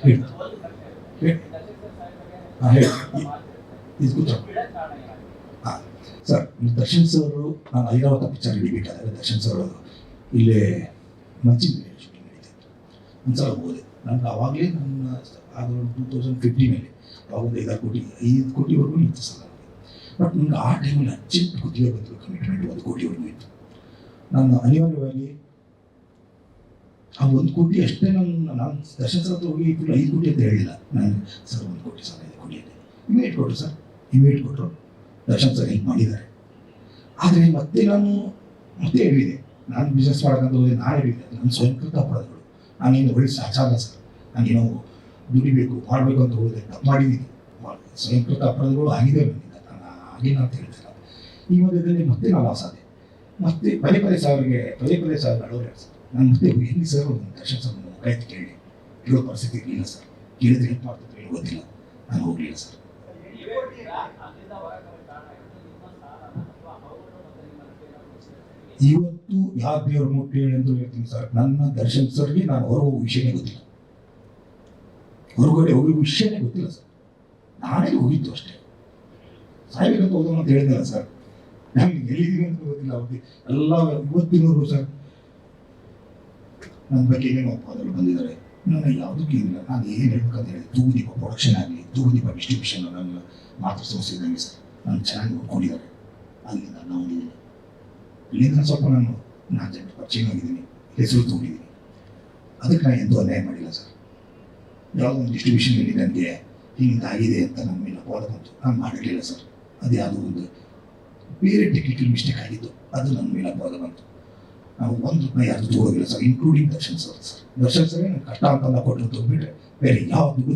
ಹೇಳಿ ಹಾಂ ಹೇಳಿ ಇದು ಕೂತ ಹಾಂ ಸರ್ ದರ್ಶನ್ ಸರ್ ನಾನು ಐರಾವತ ಪಿಕ್ಚರ್ ಹಿಡಿಬೇಕಾದ್ರೆ ದರ್ಶನ್ ಸರ್ ಇಲ್ಲೇ ಮಂಚಿನ ಶೂಟಿಂಗ್ ನಡೀತಿತ್ತು ಒಂದ್ಸಲ ಹೋದೆ ನಾನು ಆವಾಗಲೇ ನನ್ನ ಆಗ 2015 ಅವಾಗ ಒಂದು 5 ಕೋಟಿವರೆಗೂ ನಿಂತು ಸಲ ಬಟ್ ನನಗೆ ಆ ಟೈಮಲ್ಲಿ ಅರ್ಜೆಂಟ್ ಗುತ್ತಿಗೆ ಬಂದರು ಕಮಿಟ್ಮೆಂಟ್ 1 ಕೋಟಿವರೆಗೂ ಇತ್ತು. ನಾನು ಅನಿವಾರ್ಯವಾಗಿ ಆ 1 ಕೋಟಿ ಅಷ್ಟೇ ನಾನು ದರ್ಶನ್ ಸರ್ ಹತ್ರ ಹೋಗಿ ಫುಲ್ 5 ಕೋಟಿ ಅಂತ ಹೇಳಿಲ್ಲ. ನಾನು ಸರ್ 1 ಕೋಟಿ ಸರ್ 5 ಕೋಟಿ ಇದೆ ಇಮಿಡಿಯೇಟ್ ಕೊಟ್ಟರು ಸರ್, ಇಮಿಡಿಯೇಟ್ ಕೊಟ್ಟರು. ದರ್ಶನ್ ಸರ್ ಹೆಲ್ಪ್ ಮಾಡಿದ್ದಾರೆ. ಆದರೆ ಮತ್ತೆ ನಾನು ಮತ್ತೆ ಹೇಳಿದೆ, ನಾನು ಬಿಸ್ನೆಸ್ ಮಾಡೋಕ್ಕಂತ ಹೋದೆ, ನಾನು ಹೇಳಿದೆ ನನ್ನ ಸ್ವಯಂಕೃತ ಅಪರಾಧಗಳು. ನಾನೇನು ಒಳ್ಳೆ ಸಾಚಾರ ಸರ್, ನಾನೇನೋ ದುಡಿಬೇಕು ಮಾಡಬೇಕು ಅಂತ ಹೋದೆ, ತಪ್ಪು ಮಾಡಿದ್ದೀನಿ. ಸ್ವಯಂಕೃತ ಅಪರಾಧಗಳು ಆಗಿದೆ ನನಗೆ, ನಾನು ಆಗಿಲ್ಲ ಅಂತ ಹೇಳ್ತಿಲ್ಲ. ಈ ಮಧ್ಯದಲ್ಲಿ ಮತ್ತೆ ನಾನು ಲಾಸ್ ಆದೆ. ಮತ್ತೆ ಪದೇ ಸಾವಿರ ಅಳೋರು ಸರ್. ನಾನು ಮತ್ತೆ ಹೆಂಗೆ ಸರ್ ದರ್ಶನ್ ಸರ್ ಕೈ ಕೇಳಿ ಕೇಳೋ ಪರಿಸ್ಥಿತಿ ಇರಲಿಲ್ಲ ಸರ್. ಕೇಳಿದ್ರೆ ಹೆಲ್ಪ್ ಮಾಡ್ತಿದ್ರೆ ಏನು ಗೊತ್ತಿಲ್ಲ, ನಾನು ಹೋಗಲಿಲ್ಲ ಸರ್. ಇವತ್ತು ಯಾವ ದೇವ್ರ ಮುಟ್ಟಿ ಹೇಳಿ ಅಂತ ಹೇಳ್ತೀನಿ ಸರ್. ನನ್ನ ದರ್ಶನ್ ಸರ್ಗೆ ನಾನು ಹೊರಗೆ ಹೋಗೋ ವಿಷಯನೇ ಗೊತ್ತಿಲ್ಲ, ಹೊರಗಡೆ ಹೋಗೋ ವಿಷಯನೇ ಗೊತ್ತಿಲ್ಲ ಸರ್. ನಾನೇ ಹೋಗಿದ್ದು ಅಷ್ಟೇ. ಸಾಯ್ಬೇಕಂತ ಹೋಗೋಣ ಅಂತ ಹೇಳಿದ್ನಲ್ಲ ಸರ್, ನನಗೆ ಎಲ್ಲಿದ್ದೀನಿ ಅಂತ ಗೊತ್ತಿಲ್ಲ. ಅವ್ರಿಗೆ ಎಲ್ಲ ಇವತ್ತಿನವರು ಸರ್ ನನ್ನ ಬಗ್ಗೆ ಏನೇನೋ ಅಪವಾದಗಳು ಬಂದಿದ್ದಾರೆ. ನನಗೆ ಯಾವುದಕ್ಕೂ ಏನಿಲ್ಲ. ನಾನು ಏನು ಹೇಳ್ಬೇಕಂತ ಹೇಳಿ ತೂಗುದೀಪ ಪ್ರೊಡಕ್ಷನ್ ಆಗಲಿ, ತೂಗುದೀಪ ಡಿಸ್ಟ್ರಿಬ್ಯೂಷನ್ ನನ್ನ ಮಾತೃ ಸಂಸ್ಥೆ ಇದ್ದಂಗೆ ಸರ್. ನಾನು ಚೆನ್ನಾಗಿ ನೋಡ್ಕೊಂಡಿದ್ದಾರೆ. ಅಲ್ಲಿಂದ ನಾವು ಹೊಂದಿದ್ದೀನಿ. ಇಲ್ಲಿಂದ ಸ್ವಲ್ಪ ನಾನು ಜನರ ಪರಿಚಯ ಆಗಿದ್ದೀನಿ, ಹೆಸರು ತೊಗೊಂಡಿದ್ದೀನಿ. ಅದಕ್ಕೆ ನಾನು ಎಂದೂ ಅನ್ಯಾಯ ಮಾಡಿಲ್ಲ ಸರ್. ಯಾವುದೋ ಒಂದು ಡಿಸ್ಟ್ರಿಬ್ಯೂಷನ್ ಹೇಳಿ ನನಗೆ ಹಿಂಗಾಗಿದೆ ಅಂತ ನನ್ನ ಮೇಲೆ ಅಪವಾದ ಬಂತು, ನಾನು ಮಾಡಿರಲಿಲ್ಲ ಸರ್. ಅದು ಯಾವುದೋ ಒಂದು ಬೇರೆ ಟೆಕ್ನಿಕಲ್ ಮಿಸ್ಟೇಕ್ ಆಗಿತ್ತು, ಅದು ನನ್ನ ಮೇಲೆ ಅಪವಾದ ಬಂತು. ನಾವು ₹1 ಯಾರು ತಗೊಳ್ಳೋದಿಲ್ಲ sir, including Darshan sir. Darshan sir ನನಗೆ ಕಷ್ಟ ಅಂತ ಕೊಟ್ಟರು ತೊಗೊಂಡ್ಬಿಟ್ರೆ ಬೇರೆ ಯಾವ ದುಡ್ಡು